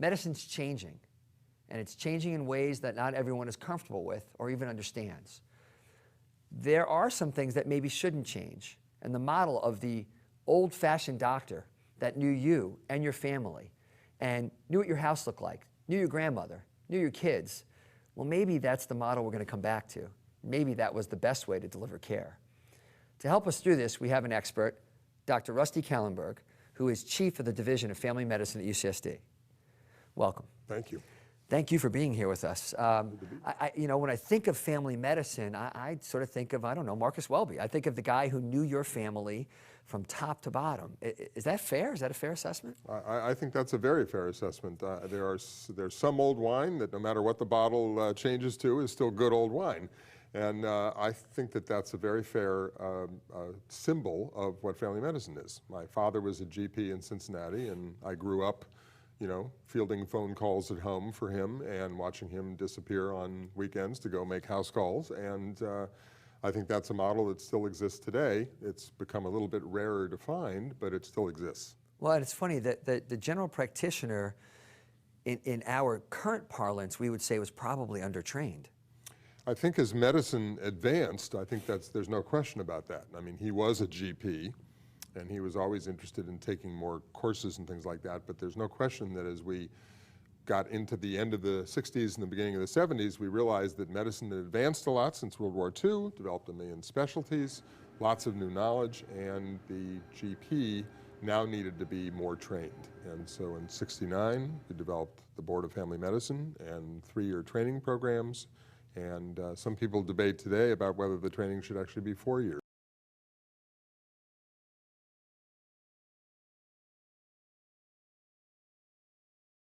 medicine's changing, and it's changing in ways that not everyone is comfortable with or even understands. There are some things that maybe shouldn't change, and the model of the old-fashioned doctor that knew you and your family and knew what your house looked like, knew your grandmother, knew your kids, well, maybe that's the model we're going to come back to. Maybe that was the best way to deliver care. To help us through this, we have an expert, Dr. Rusty Kallenberg, who is chief of the Division of Family Medicine at UCSD. Welcome. Thank you. Thank you for being here with us. You know, when I think of family medicine, I sort of think of, I don't know, Marcus Welby. I think of the guy who knew your family from top to bottom. Is that fair? Is that a fair assessment? I think that's a very fair assessment. There's some old wine that no matter what the bottle changes to is still good old wine. And I think that that's a very fair symbol of what family medicine is. My father was a GP in Cincinnati, and I grew up, you know, fielding phone calls at home for him and watching him disappear on weekends to go make house calls. And I think that's a model that still exists today. It's become a little bit rarer to find, but it still exists. Well, and it's funny that the general practitioner in our current parlance, we would say was probably undertrained. I think as medicine advanced, I think there's no question about that. I mean, he was a GP, and he was always interested in taking more courses and things like that, but there's no question that as we got into the end of the 60s and the beginning of the 70s, we realized that medicine had advanced a lot since World War II, developed a million specialties, lots of new knowledge, and the GP now needed to be more trained. And so in '69, we developed the Board of Family Medicine and 3-year training programs. And some people debate today about whether the training should actually be 4 years.